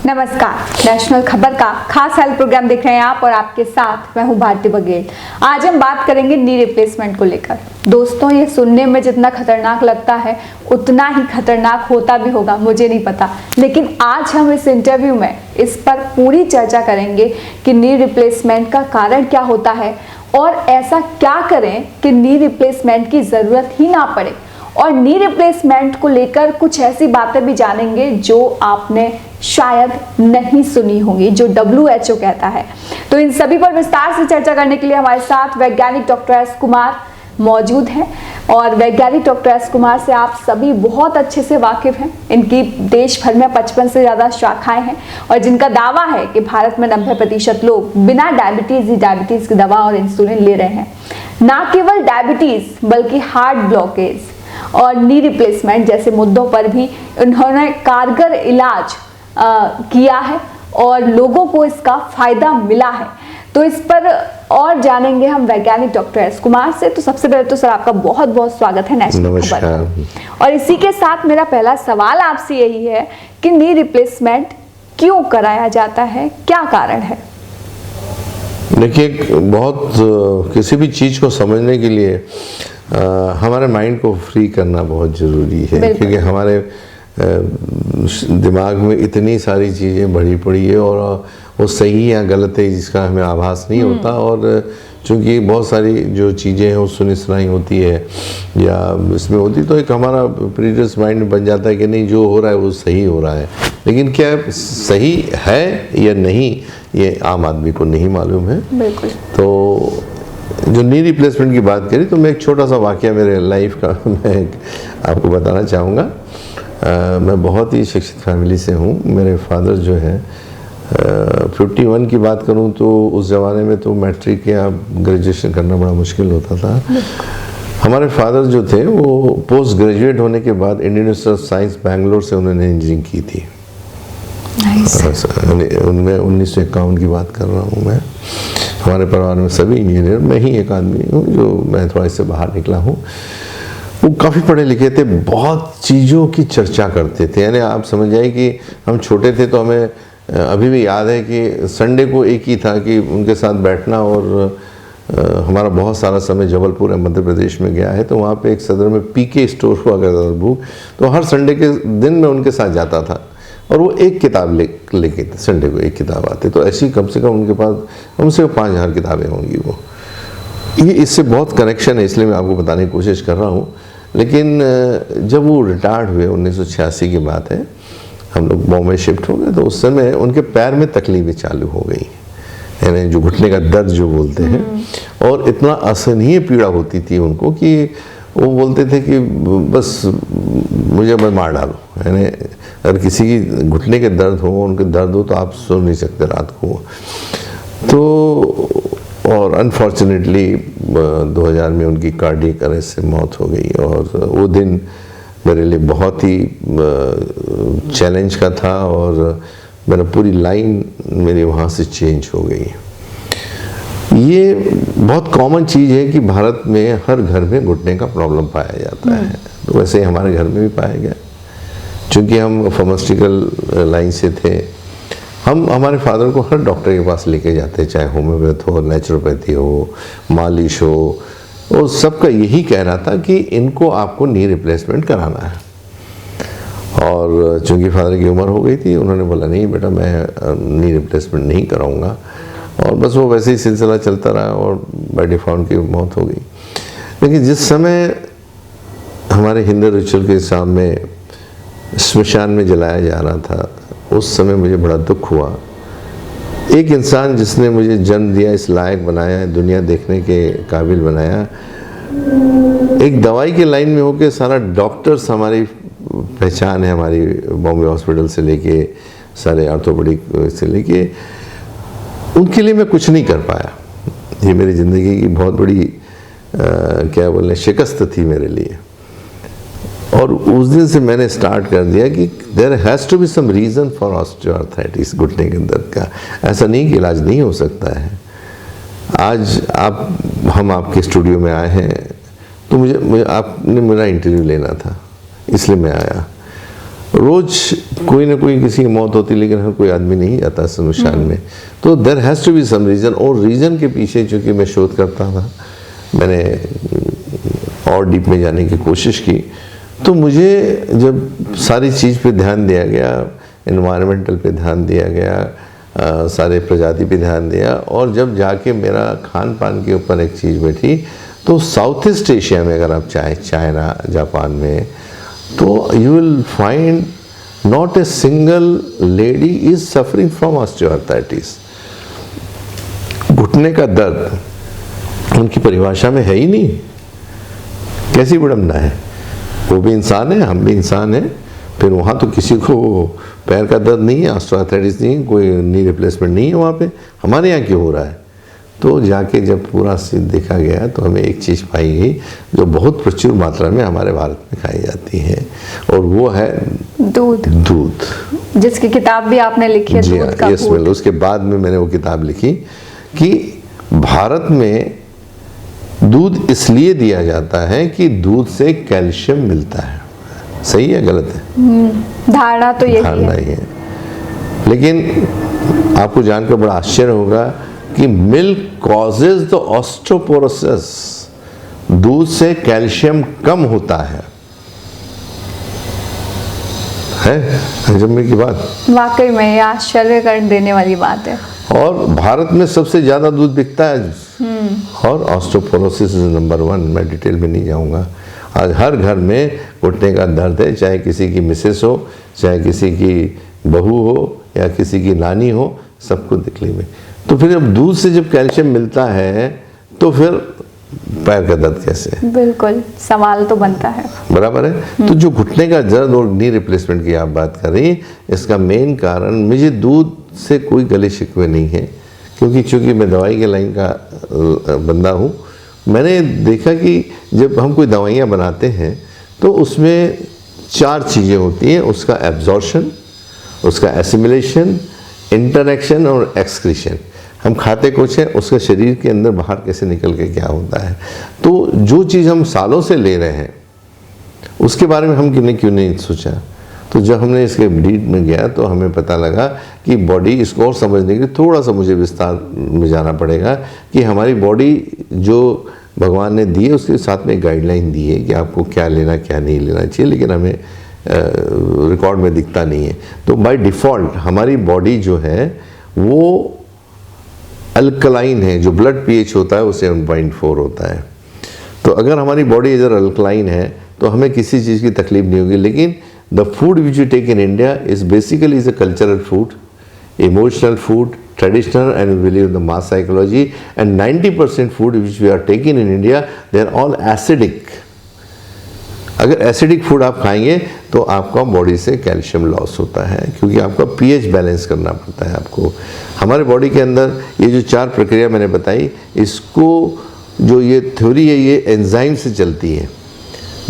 नमस्कार, नेशनल खबर का खास हेल्थ प्रोग्राम देख रहे हैं आप और आपके साथ मैं हूं भारती बघेल। आज हम बात करेंगे नी रिप्लेसमेंट को लेकर। दोस्तों, ये सुनने में जितना खतरनाक लगता है उतना ही खतरनाक होता भी होगा, मुझे नहीं पता, लेकिन आज हम इस इंटरव्यू में इस पर पूरी चर्चा करेंगे कि नी रिप्लेसमेंट का कारण क्या होता है और ऐसा क्या करें कि नी रिप्लेसमेंट की जरूरत ही ना पड़े। और नी रिप्लेसमेंट को लेकर कुछ ऐसी बातें भी जानेंगे जो आपने शायद नहीं सुनी होंगी, जो WHO कहता है। तो इन सभी पर विस्तार से चर्चा करने के लिए हमारे साथ वैज्ञानिक डॉक्टर एस कुमार मौजूद हैं। और वैज्ञानिक डॉक्टर एस कुमार से आप सभी बहुत अच्छे से वाकिफ हैं। इनकी देश भर में 55 से ज़्यादा शाखाएं हैं और जिनका दावा है कि भारत में 90% लोग बिना डायबिटीज़ की दवा और इंसुलिन ले रहे हैं। ना केवल डायबिटीज़ बल्कि हार्ट ब्लॉकेज और नी रिप्लेसमेंट जैसे मुद्दों पर भी उन्होंने कारगर इलाज किया है और लोगों को इसका फायदा मिला है। तो इस पर और जानेंगे हम वैज्ञानिक डॉक्टर एस कुमार से। तो सबसे पहले तो सर आपका बहुत बहुत स्वागत है नेशनल खबर में। और इसी के साथ मेरा पहला सवाल आपसे यही है कि नी रिप्लेसमेंट क्यों कराया जाता है, क्या कारण है? देखिए, बहुत किसी भी चीज़ को समझने के लिए हमारे माइंड को फ्री करना बहुत ज़रूरी है, क्योंकि हमारे दिमाग में इतनी सारी चीज़ें भरी पड़ी है और वो सही या गलत है जिसका हमें आभास नहीं होता। और चूँकि बहुत सारी जो चीज़ें हैं वो सुनी सुनाई होती है या इसमें होती, तो एक हमारा प्रीवियस माइंड में बन जाता है कि नहीं, जो हो रहा है वो सही हो रहा है। लेकिन क्या सही है या नहीं, ये आम आदमी को नहीं मालूम है। बिल्कुल। तो जो नी रिप्लेसमेंट की बात करी तो मैं एक छोटा सा वाकया मेरे लाइफ का मैं आपको बताना चाहूँगा। मैं बहुत ही शिक्षित फैमिली से हूँ। मेरे फादर जो है 51 की बात करूँ तो उस ज़माने में तो मैट्रिक या ग्रेजुएशन करना बड़ा मुश्किल होता था। हमारे फादर जो थे वो पोस्ट ग्रेजुएट होने के बाद Indian institute of science Bangalore से उन्होंने इंजीनियरिंग की थी। उनमें 1951 की बात कर रहा हूँ मैं। हमारे परिवार में सभी इंजीनियर, मैं ही एक आदमी हूँ जो मैं थोड़ा इससे बाहर निकला हूँ। वो काफ़ी पढ़े लिखे थे, बहुत चीज़ों की चर्चा करते थे। यानी आप समझ जाइए कि हम छोटे थे तो हमें अभी भी याद है कि संडे को एक ही था कि उनके साथ बैठना। और हमारा बहुत सारा समय जबलपुर मध्य प्रदेश में गया है, तो वहाँ पे एक सदर में PK स्टोर हुआ करता था बुक, तो हर संडे के दिन मैं उनके साथ जाता था और वो एक किताब लेके संडे को एक किताब आती। तो ऐसी कम से कम उनके पास कम से कम 5000 किताबें होंगी। वो ये इससे बहुत कनेक्शन है, इसलिए मैं आपको बताने की कोशिश कर रहा हूँ। लेकिन जब वो रिटायर्ड हुए 1986 की बात है, हम लोग बॉम्बे शिफ्ट हो गए, तो उस समय उनके पैर में तकलीफें चालू हो गई, यानी जो घुटने का दर्द जो बोलते हैं। और इतना असहनीय पीड़ा होती थी उनको कि वो बोलते थे कि बस मुझे बस मार डालो। यानी अगर किसी की घुटने के दर्द हो, उनके दर्द हो, तो आप सो नहीं सकते रात को। तो और अनफॉर्चुनेटली 2000 में उनकी कार्डियक अरेस्ट से मौत हो गई। और वो दिन मेरे लिए बहुत ही चैलेंज का था और मेरा पूरी लाइन मेरी वहाँ से चेंज हो गई। ये बहुत कॉमन चीज़ है कि भारत में हर घर में घुटने का प्रॉब्लम पाया जाता है। तो वैसे ही हमारे घर में भी पाया गया। चूँकि हम फार्मास्यूटिकल लाइन से थे, हम हमारे फादर को हर डॉक्टर के पास लेके जाते, चाहे होम्योपैथ हो, नेचुरोपैथी हो, मालिश हो, और सबका यही कहना था कि इनको आपको नी रिप्लेसमेंट कराना है। और चूँकि फादर की उम्र हो गई थी, उन्होंने बोला नहीं बेटा, मैं नी रिप्लेसमेंट नहीं कराऊंगा। और बस वो वैसे ही सिलसिला चलता रहा और बाय डिफॉल्ट की मौत हो गई। लेकिन जिस समय हमारे हिंदू रिचुअल के हिसाब में स्मशान में जलाया जा रहा था, उस समय मुझे बड़ा दुख हुआ। एक इंसान जिसने मुझे जन्म दिया, इस लायक बनाया, दुनिया देखने के काबिल बनाया, एक दवाई के लाइन में होकर सारा डॉक्टर्स हमारी पहचान है, हमारी बॉम्बे हॉस्पिटल से लेके सारे ऑर्थोपेडिक से लेके, उनके लिए मैं कुछ नहीं कर पाया। ये मेरी ज़िंदगी की बहुत बड़ी क्या बोलें शिकस्त थी मेरे लिए। और उस दिन से मैंने स्टार्ट कर दिया कि there has to be some reason for osteoarthritis, घुटने के दर्द का। ऐसा नहीं कि इलाज नहीं हो सकता है। आज हम आपके स्टूडियो में आए हैं तो मुझे आपने मेरा इंटरव्यू लेना था, इसलिए मैं आया। रोज कोई ना कोई किसी की मौत होती, लेकिन हर कोई आदमी नहीं आता शमशान में। तो there has to be some reason, और रीज़न के पीछे चूँकि मैं शोध करता था, मैंने और डीप में जाने की कोशिश की। तो मुझे जब सारी चीज़ पे ध्यान दिया गया, एनवायरमेंटल पे ध्यान दिया गया, सारे प्रजाति पे ध्यान दिया, और जब जाके मेरा खान पान के ऊपर एक चीज़ बैठी, तो साउथ ईस्ट एशिया में अगर आप चाइना, जापान में, तो you will find not a single lady is suffering from osteoarthritis. घुटने का दर्द उनकी परिभाषा में है ही नहीं। कैसी विडंबना है, वो भी इंसान है, हम भी इंसान हैं। फिर वहाँ तो किसी को पैर का दर्द नहीं है, ऑस्टियोआर्थराइटिस नहीं है, कोई नी रिप्लेसमेंट नहीं है वहाँ पे, हमारे यहाँ क्यों हो रहा है? तो जाके जब पूरा सीन देखा गया तो हमें एक चीज़ पाई गई जो बहुत प्रचुर मात्रा में हमारे भारत में खाई जाती है, और वो है दूध, जिसकी किताब भी आपने लिखी है, जी दूध का यस वेल। उसके बाद में मैंने वो किताब लिखी कि भारत में दूध इसलिए दिया जाता है कि दूध से कैल्शियम मिलता है। सही है गलत है? धारणा तो यही धारणा है। ही है। लेकिन आपको जानकर बड़ा आश्चर्य होगा कि मिल्क कॉजेज द ऑस्टियोपोरोसिस, दूध से कैल्शियम कम होता है समझने की बात। वाकई में ये आश्चर्य कर देने वाली बात है। और भारत में सबसे ज्यादा दूध बिकता है, और ऑस्टियोपोरोसिस इज नंबर 1। मैं डिटेल में नहीं जाऊंगा। आज हर घर में घुटने का दर्द है, चाहे किसी की मिसेस हो, चाहे किसी की बहू हो, या किसी की नानी हो, सबको तकलीफ है। तो फिर जब दूध से जब कैल्शियम मिलता है तो फिर पैर का दर्द कैसे? बिल्कुल, सवाल तो बनता है। बराबर है। तो जो घुटने का दर्द और नी रिप्लेसमेंट की आप बात कर रही, इसका मेन कारण, मुझे दूध से कोई गले शिकवे नहीं है, क्योंकि चूंकि मैं दवाई के लाइन का बंदा हूँ। मैंने देखा कि जब हम कोई दवाइयाँ बनाते हैं तो उसमें 4 चीज़ें होती हैं, उसका एब्जॉर्प्शन, उसका एसिमिलेशन, इंटरैक्शन और एक्सक्रीशन। हम खाते कुछ है, उसका शरीर के अंदर बाहर कैसे निकल के क्या होता है। तो जो चीज़ हम सालों से ले रहे हैं उसके बारे में हम क्यों नहीं सोचा। तो जब हमने इसके डीप में गया तो हमें पता लगा कि बॉडी, इसको और समझने के लिए थोड़ा सा मुझे विस्तार में जाना पड़ेगा कि हमारी बॉडी जो भगवान ने दी है उसके साथ में गाइडलाइन दी है कि आपको क्या लेना क्या नहीं लेना चाहिए, लेकिन हमें रिकॉर्ड में दिखता नहीं है। तो बाय डिफ़ॉल्ट हमारी बॉडी जो है वो अल्कलाइन है, जो ब्लड पीएच होता है वो 7.4 होता है। तो अगर हमारी बॉडी इधर अल्कलाइन है तो हमें किसी चीज़ की तकलीफ नहीं होगी। लेकिन the food which you take in India is basically is a cultural food, emotional food, traditional, and we believe in the mass psychology, and 90% food which we are taking in India, they are all acidic. अगर acidic food आप खाएंगे तो आपका body से calcium loss होता है, क्योंकि आपका पीएच बैलेंस करना पड़ता है आपको। हमारे बॉडी के अंदर ये जो 4 प्रक्रिया मैंने बताई, इसको जो ये थ्योरी है ये एंजाइम से चलती है।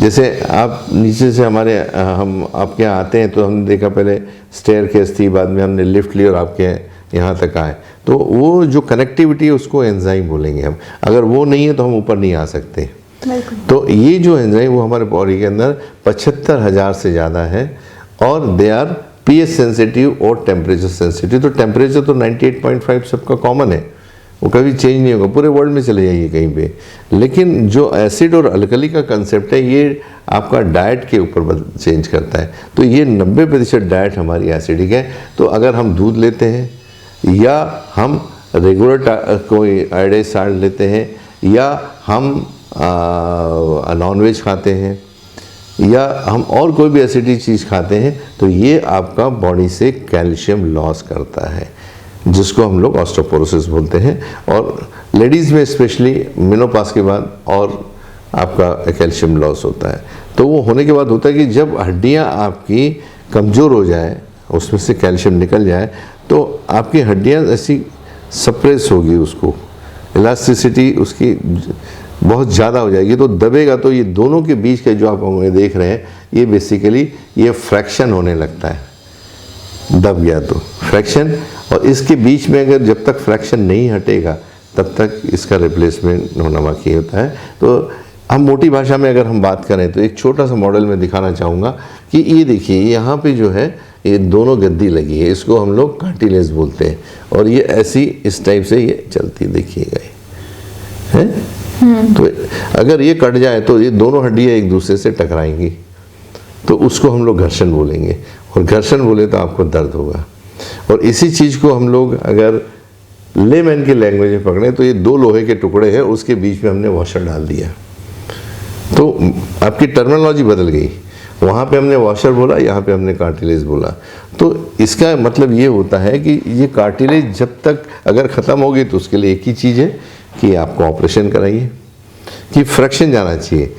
जैसे आप नीचे से हम आपके यहाँ आते हैं तो हमने देखा पहले स्टेयरकेस थी, बाद में हमने लिफ्ट ली और आपके यहाँ तक आए, तो वो जो कनेक्टिविटी है उसको एंजाइम बोलेंगे हम। अगर वो नहीं है तो हम ऊपर नहीं आ सकते। तो ये जो एंजाइम वो हमारे बॉडी के अंदर 75,000 से ज़्यादा है, और दे आर पीएच सेंसिटिव और टेम्परेचर सेंसिटिव। तो टेम्परेचर तो 98.5 सबका कॉमन है, वो कभी चेंज नहीं होगा, पूरे वर्ल्ड में चले जाइए कहीं पे। लेकिन जो एसिड और अल्कली का कंसेप्ट है ये आपका डाइट के ऊपर चेंज करता है। तो ये 90% डाइट हमारी एसिडिक है। तो अगर हम दूध लेते हैं, या हम रेगुलर कोई आयोडाइज साल्ट लेते हैं, या हम नॉनवेज खाते हैं, या हम और कोई भी एसिडिक चीज़ खाते हैं, तो ये आपका बॉडी से कैल्शियम लॉस करता है, जिसको हम लोग ऑस्टियोपोरोसिस बोलते हैं। और लेडीज़ में स्पेशली मेनोपास के बाद और आपका कैल्शियम लॉस होता है। तो वो होने के बाद होता है कि जब हड्डियाँ आपकी कमज़ोर हो जाए, उसमें से कैल्शियम निकल जाए, तो आपकी हड्डियाँ ऐसी सप्रेस होगी, उसको इलास्टिसिटी उसकी बहुत ज़्यादा हो जाएगी, तो दबेगा। तो ये दोनों के बीच का जो आप हमें देख रहे हैं, ये बेसिकली ये फ्रैक्शन होने लगता है, दब गया तो फ्रैक्शन। और इसके बीच में अगर जब तक फ्रैक्शन नहीं हटेगा तब तक इसका रिप्लेसमेंट होना बाकी होता है। तो हम मोटी भाषा में अगर हम बात करें तो एक छोटा सा मॉडल में दिखाना चाहूँगा कि ये देखिए यहाँ पे जो है ये दोनों गद्दी लगी है, इसको हम लोग कार्टिलेज बोलते हैं, और ये ऐसी इस टाइप से ये चलती देखिएगा है। तो अगर ये कट जाए तो ये दोनों हड्डियाँ एक दूसरे से टकराएंगी, तो उसको हम लोग घर्षण बोलेंगे, और घर्षण बोले तो आपको दर्द होगा। और इसी चीज़ को हम लोग अगर लेमैन की लैंग्वेज में पकड़ें तो ये दो लोहे के टुकड़े हैं, उसके बीच में हमने वॉशर डाल दिया, तो आपकी टर्मिनोलॉजी बदल गई। वहाँ पे हमने वॉशर बोला, यहाँ पे हमने कार्टिलेज बोला। तो इसका मतलब ये होता है कि ये कार्टिलेज जब तक अगर ख़त्म होगी तो उसके लिए एक ही चीज़ है कि आपको ऑपरेशन कराइए, कि फ्रैक्शन जाना चाहिए।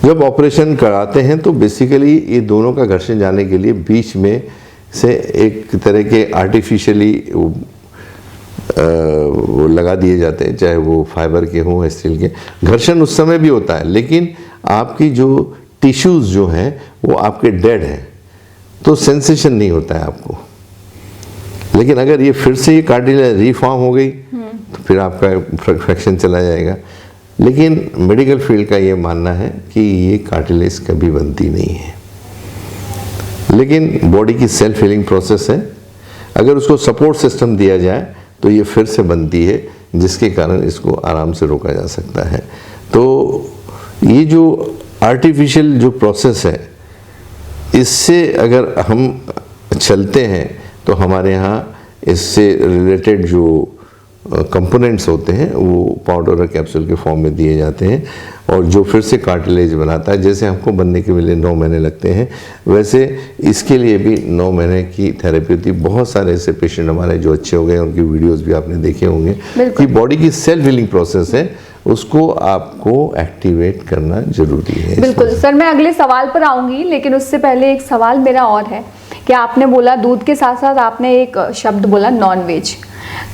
जब ऑपरेशन कराते हैं तो बेसिकली ये दोनों का घर्षण जाने के लिए बीच में से एक तरह के आर्टिफिशियली वो लगा दिए जाते हैं, चाहे वो फाइबर के हों या स्टील के। घर्षण उस समय भी होता है, लेकिन आपकी जो टिश्यूज़ जो हैं वो आपके डेड हैं, तो सेंसेशन नहीं होता है आपको। लेकिन अगर ये फिर से ये कार्टिलेज रीफॉर्म हो गई तो फिर आपका फ्रैक्शन चला जाएगा। लेकिन मेडिकल फील्ड का ये मानना है कि ये कार्टिलेज कभी बनती नहीं है, लेकिन बॉडी की सेल्फ हीलिंग प्रोसेस है। अगर उसको सपोर्ट सिस्टम दिया जाए तो ये फिर से बनती है, जिसके कारण इसको आराम से रोका जा सकता है। तो ये जो आर्टिफिशियल जो प्रोसेस है, इससे अगर हम चलते हैं तो हमारे यहाँ इससे रिलेटेड जो कंपोनेंट्स होते हैं वो पाउडर और कैप्सूल के फॉर्म में दिए जाते हैं, और जो फिर से कार्टिलेज बनाता है। जैसे हमको बनने के लिए 9 महीने लगते हैं, वैसे इसके लिए भी 9 महीने की थेरेपी होती है। बहुत सारे ऐसे पेशेंट हमारे जो अच्छे हो गए, उनकी वीडियोस भी आपने देखे होंगे कि बॉडी की सेल्फ हीलिंग प्रोसेस है, उसको आपको एक्टिवेट करना जरूरी है। बिल्कुल सर, मैं अगले सवाल पर आऊंगी, लेकिन उससे पहले एक सवाल मेरा और है कि आपने बोला दूध के साथ साथ आपने एक शब्द बोला नॉन वेज।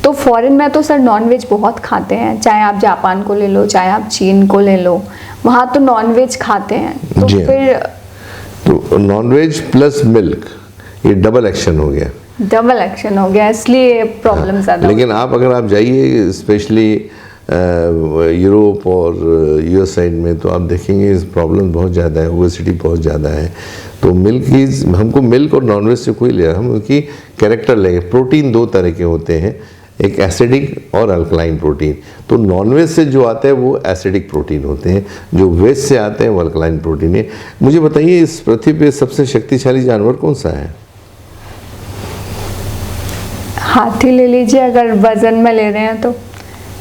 तो फॉरेन में तो सर नॉन वेज बहुत खाते हैं, चाहे आप जापान को ले लो, चाहे आप चीन को ले लो, वहाँ तो नॉन वेज खाते हैं। तो फिर तो नॉन वेज प्लस मिल्क, ये डबल एक्शन हो गया, डबल एक्शन हो गया, इसलिए प्रॉब्लम ज़्यादा। लेकिन आप अगर आप जाइए स्पेशली यूरोप और यूएस साइड में, तो आप देखेंगे इस प्रॉब्लम बहुत ज़्यादा है, ओबेसिटी बहुत ज़्यादा है। तो मिल्क इज, हमको मिल्क और नॉनवेज से कोई लिया, हम उनकी कैरेक्टर लेंगे। प्रोटीन 2 तरह के होते हैं, एक एसिडिक और अल्कलाइन प्रोटीन। तो नॉनवेज से जो आता है वो एसिडिक प्रोटीन होते हैं, जो वेज से आते हैं वो अल्कलाइन प्रोटीन है। मुझे बताइए इस पृथ्वी पे सबसे शक्तिशाली जानवर कौन सा है? हाथी ले लीजिए अगर वजन में ले रहे हैं तो,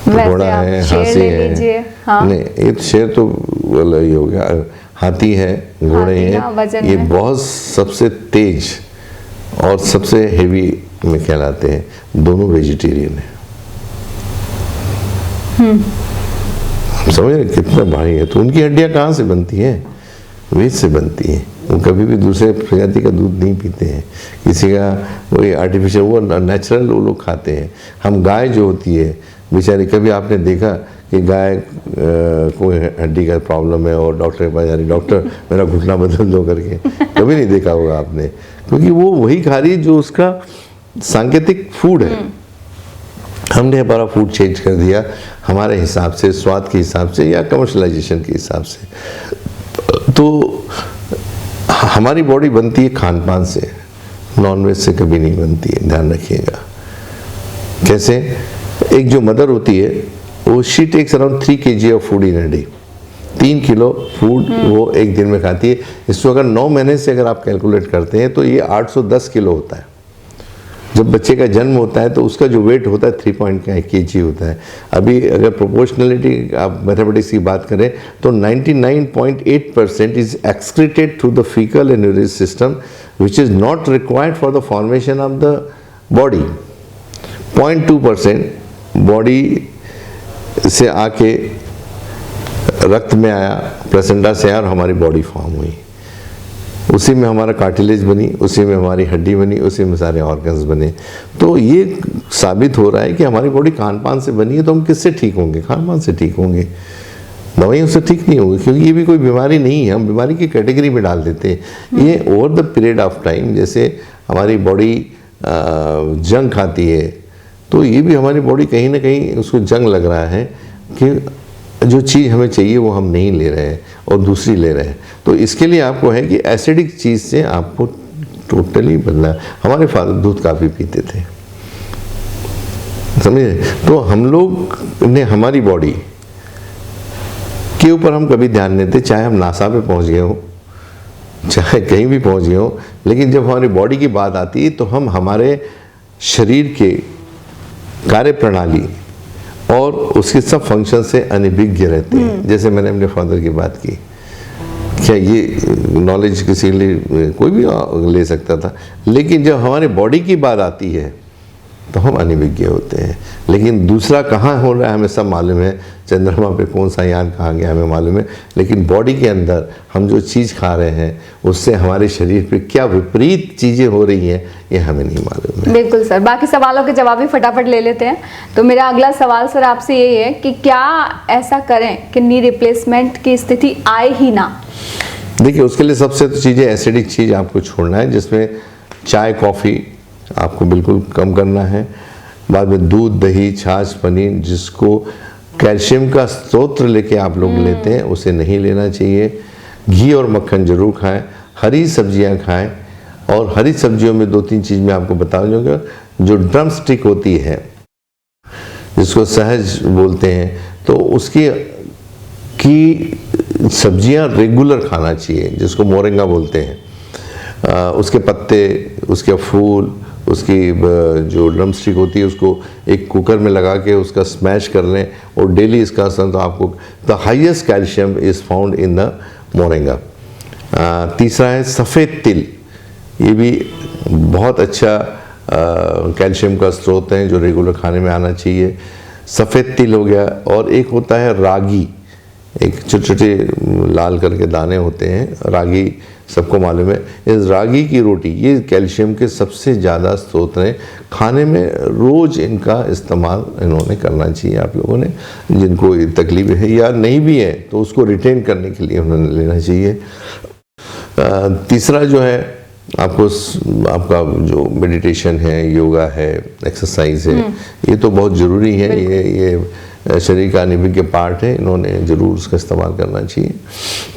घोड़ा है, हाथी है। हाँ। नहीं, ये शेर तो ये हो गया, हाथी है, घोड़े हैं, ये बहुत सबसे तेज और सबसे हेवी में कहलाते हैं। दोनों वेजिटेरियन है। हम समझ रहे कितना भारी है। तो उनकी हड्डियां कहाँ से बनती हैं? वेज से बनती हैं। वो कभी भी दूसरे प्रजाति का दूध नहीं पीते हैं, किसी का वही आर्टिफिशियल, वो नेचुरल वो लोग खाते हैं। हम गाय जो होती है बेचारी, कभी आपने देखा कि गाय कोई हड्डी का प्रॉब्लम है और डॉक्टर के पास जा रही, डॉक्टर मेरा घुटना बदल दो करके? कभी नहीं देखा होगा आपने, क्योंकि वो वही खा रही जो उसका सांकेतिक फूड है। हमने हमारा फूड चेंज कर दिया हमारे हिसाब से, स्वाद के हिसाब से या कमर्शलाइजेशन के हिसाब से। तो हमारी बॉडी बनती है खान पान से, नॉनवेज से कभी नहीं बनती है, ध्यान रखिएगा। कैसे? एक जो मदर होती है वो she takes around 3 kg of food in a day. 3 kilo food वो एक दिन में खाती है। इसको अगर 9 महीने से अगर आप कैलकुलेट करते हैं तो ये 810 किलो होता है। जब बच्चे का जन्म होता है तो उसका जो वेट होता है 3 kg होता है। अभी अगर प्रोपोर्शनलिटी आप मैथमेटिक्स की बात करें तो 99.8% is excreted through the faecal and urinary system which is not required for the formation of the body. 0.2% body से आके रक्त में आया, प्लेसेंटा से आया और हमारी बॉडी फॉर्म हुई। उसी में हमारा कार्टिलेज बनी, उसी में हमारी हड्डी बनी, उसी में सारे ऑर्गन्स बने। तो ये साबित हो रहा है कि हमारी बॉडी खान पान से बनी है। तो हम किससे ठीक होंगे? खान पान से ठीक होंगे, दवाइयों से ठीक नहीं होंगे, क्योंकि ये भी कोई बीमारी नहीं है। हम बीमारी की कैटेगरी में डाल देते हैं। ये over the period of time, जैसे हमारी बॉडी जंग खाती है, तो ये भी हमारी बॉडी कहीं ना कहीं उसको जंग लग रहा है कि जो चीज़ हमें चाहिए वो हम नहीं ले रहे हैं और दूसरी ले रहे हैं। तो इसके लिए आपको है कि एसिडिक चीज़ से आपको टोटली बदलना है। हमारे फादर दूध काफ़ी पीते थे, समझे? तो हम लोग ने हमारी बॉडी के ऊपर हम कभी ध्यान नहीं देते, चाहे हम नासा पे पहुंच गए हो, चाहे कहीं भी पहुंच गए हो, लेकिन जब हमारी बॉडी की बात आती है तो हम हमारे शरीर के कार्य प्रणाली और उसके सब फंक्शन से अनभिज्ञ रहते हैं। जैसे मैंने अपने फादर की बात की, क्या ये नॉलेज किसी के लिए कोई भी ले सकता था, लेकिन जब हमारे बॉडी की बात आती है तो हम अनभिज्ञ होते हैं। लेकिन दूसरा कहाँ हो रहा है हमें सब मालूम है, चंद्रमा पे कौन सा यान कहाँ गया हमें मालूम है, लेकिन बॉडी के अंदर हम जो चीज़ खा रहे हैं उससे हमारे शरीर पे क्या विपरीत चीज़ें हो रही हैं ये हमें नहीं मालूम है। बिल्कुल सर, बाकी सवालों के जवाब भी फटाफट ले लेते हैं। तो मेरा अगला सवाल सर आपसे यही है कि क्या ऐसा करें कि नी रिप्लेसमेंट की स्थिति आए ही ना? देखिए, उसके लिए सबसे तो चीज़ें एसिडिक चीज़ आपको छोड़ना है, जिसमें चाय कॉफ़ी आपको बिल्कुल कम करना है। बाद में दूध, दही, छाछ, पनीर, जिसको कैल्शियम का स्रोत लेके आप लोग लेते हैं, उसे नहीं लेना चाहिए। घी और मक्खन जरूर खाएं, हरी सब्जियां खाएं, और हरी सब्जियों में 2-3 चीज़ मैं आपको बताऊंगा। जो ड्रम स्टिक होती है, जिसको सहज बोलते हैं, तो उसकी सब्जियां रेगुलर खाना चाहिए, जिसको मोरिंगा बोलते हैं। उसके पत्ते, उसके फूल, उसकी जो ड्रम स्टिक होती है उसको एक कुकर में लगा के उसका स्मैश कर लें और डेली इसका असर, तो आपको the highest calcium is found in the moringa. तीसरा है सफ़ेद तिल, ये भी बहुत अच्छा कैल्शियम का स्रोत है जो रेगुलर खाने में आना चाहिए। सफ़ेद तिल हो गया, और एक होता है रागी, एक छोटे छोटे लाल करके दाने होते हैं, रागी सबको मालूम है। इस रागी की रोटी, ये कैल्शियम के सबसे ज़्यादा स्रोत हैं। खाने में रोज़ इनका इस्तेमाल इन्होंने करना चाहिए आप लोगों ने, जिनको तकलीफ है या नहीं भी है तो उसको रिटेन करने के लिए उन्होंने लेना चाहिए। तीसरा जो है आपका जो मेडिटेशन है, योगा है, एक्सरसाइज है, ये तो बहुत ज़रूरी है। ये शरीर का अनिवार्य पार्ट है, इन्होंने ज़रूर उसका इस्तेमाल करना चाहिए।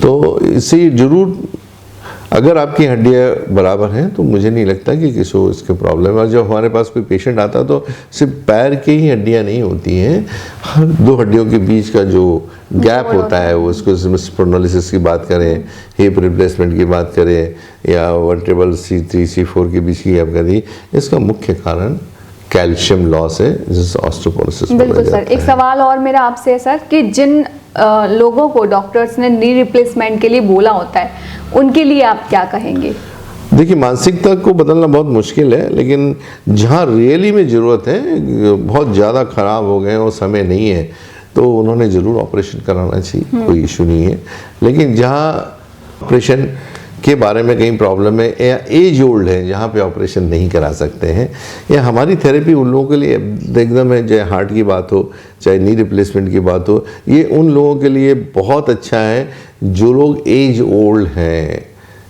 तो इससे ज़रूर, अगर आपकी हड्डियाँ बराबर हैं तो मुझे नहीं लगता कि किसी को इसके प्रॉब्लम है। और जब हमारे पास कोई पेशेंट आता है तो सिर्फ पैर की ही हड्डियाँ नहीं होती हैं, हर 2 हड्डियों के बीच का जो गैप होता है, वो उसको स्पोंडिलोलिसिस की बात करें, हिप रिप्लेसमेंट की बात करें, या वर्टेब्रल C3 C4 के बीच की आप करें, इसका मुख्य कारण कैल्शियम लॉस है, जिससे ऑस्टियोपोरोसिस बोला जाता है। बिल्कुल सर, एक सवाल और मेरा आपसे है सर कि जिन लोगों को डॉक्टर्स ने नी रिप्लेसमेंट के लिए बोला होता है, उनके लिए आप क्या कहेंगे? देखिए, मानसिकता को बदलना बहुत मुश्किल है, लेकिन जहाँ रियली में ज़रूरत है, बहुत ज़्यादा ख़राब हो गए और समय नहीं है, तो उन्होंने ज़रूर ऑपरेशन कराना चाहिए, कोई इशू नहीं है। लेकिन जहाँ ऑपरेशन के बारे में कहीं प्रॉब्लम है या एज ओल्ड है, जहाँ पे ऑपरेशन नहीं करा सकते हैं, या हमारी थेरेपी उन लोगों के लिए एकदम है, चाहे हार्ट की बात हो, चाहे नी रिप्लेसमेंट की बात हो, ये उन लोगों के लिए बहुत अच्छा है जो लोग एज ओल्ड हैं,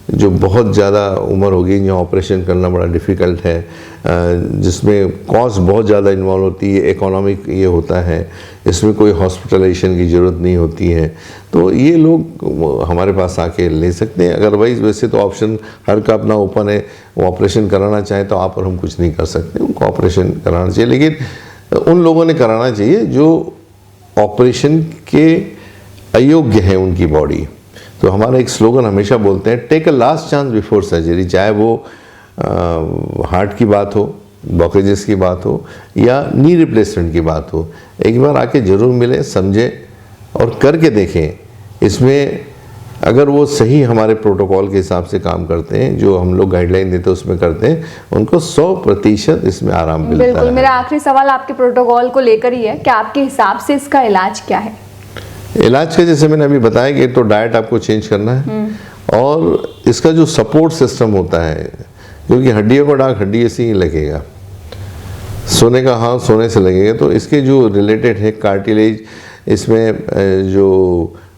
जो बहुत ज़्यादा उम्र हो गई, जहाँ ऑपरेशन करना बड़ा डिफ़िकल्ट है, जिसमें कॉस्ट बहुत ज़्यादा इन्वॉल्व होती है, इकोनॉमिक ये होता है, इसमें कोई हॉस्पिटलाइजेशन की ज़रूरत नहीं होती है, तो ये लोग हमारे पास आके ले सकते हैं। अदरवाइज़ वैसे तो ऑप्शन हर का अपना ओपन है, वो ऑपरेशन कराना चाहे तो आप और हम कुछ नहीं कर सकते, उनको ऑपरेशन कराना चाहिए। लेकिन उन लोगों ने कराना चाहिए जो ऑपरेशन के अयोग्य है उनकी बॉडी। तो हमारा एक स्लोगन हमेशा बोलते हैं, take a last chance before surgery, चाहे वो हार्ट की बात हो, ब्लॉकेजेस की बात हो, या नी रिप्लेसमेंट की बात हो, एक बार आके ज़रूर मिलें, समझें और करके देखें। इसमें अगर वो सही हमारे प्रोटोकॉल के हिसाब से काम करते हैं, जो हम लोग गाइडलाइन देते हैं उसमें करते हैं, उनको 100% इसमें आराम मिलता है। बिल्कुल, मेरा आखिरी सवाल आपके प्रोटोकॉल को लेकर ही है कि आपके हिसाब से इसका इलाज क्या है? इलाज का जैसे मैंने अभी बताया कि तो डाइट आपको चेंज करना है, और इसका जो सपोर्ट सिस्टम होता है, क्योंकि हड्डियों का डाक हड्डी से ही लगेगा, सोने का हाथ सोने से लगेगा, तो इसके जो रिलेटेड है कार्टिलेज, इसमें जो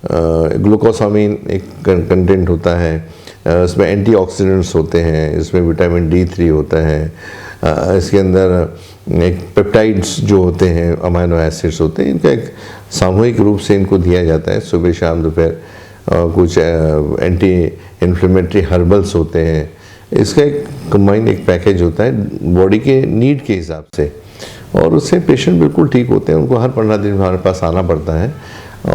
ग्लूकोसामिन एक कंटेंट होता है, इसमें एंटीऑक्सीडेंट्स होते हैं, इसमें विटामिन D3 होता है, इसके अंदर एक पेप्टाइड्स जो होते हैं, अमाइनो एसिड्स होते हैं, इनका एक सामूहिक रूप से इनको दिया जाता है सुबह शाम दोपहर। कुछ एंटी इन्फ्लेमेटरी हर्बल्स होते हैं। इसका एक कंबाइन एक पैकेज होता है बॉडी के नीड के हिसाब से, और उससे पेशेंट बिल्कुल ठीक होते हैं। उनको हर 15 दिन हमारे पास आना पड़ता है,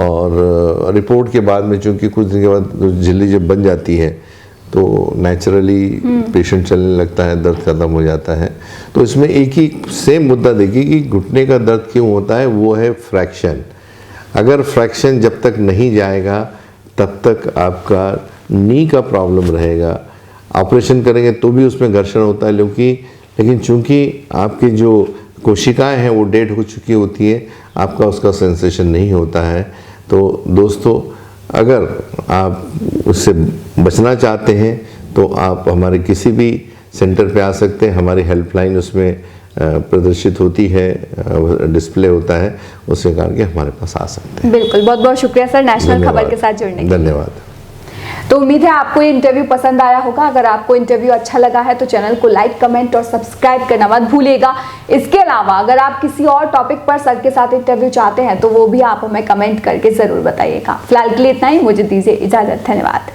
और रिपोर्ट के बाद में चूँकि कुछ दिन के बाद झिल्ली जब बन जाती है तो नेचुरली पेशेंट चलने लगता है, दर्द खत्म हो जाता है। तो इसमें एक ही सेम मुद्दा देखिए कि घुटने का दर्द क्यों होता है, वो है फ्रैक्शन। अगर फ्रैक्शन जब तक नहीं जाएगा तब तक आपका नी का प्रॉब्लम रहेगा। ऑपरेशन करेंगे तो भी उसमें घर्षण होता है, लेकिन चूंकि आपकी जो कोशिकाएं हैं वो डेड हो चुकी होती है, आपका उसका सेंसेशन नहीं होता है। तो दोस्तों, अगर आप उससे बचना चाहते हैं तो आप हमारे किसी भी सेंटर पे आ सकते हैं। हमारी हेल्पलाइन उसमें प्रदर्शित होती है, डिस्प्ले होता है, उससे करके हमारे पास आ सकते हैं। बिल्कुल, बहुत बहुत शुक्रिया सर नेशनल खबर के साथ जुड़ने के लिए। धन्यवाद। तो उम्मीद है आपको ये इंटरव्यू पसंद आया होगा। अगर आपको इंटरव्यू अच्छा लगा है तो चैनल को लाइक, कमेंट और सब्सक्राइब करना मत भूलिएगा। इसके अलावा अगर आप किसी और टॉपिक पर सर के साथ इंटरव्यू चाहते हैं तो वो भी आप हमें कमेंट करके जरूर बताइएगा। फिलहाल के लिए इतना ही, मुझे दीजिए इजाजत। धन्यवाद।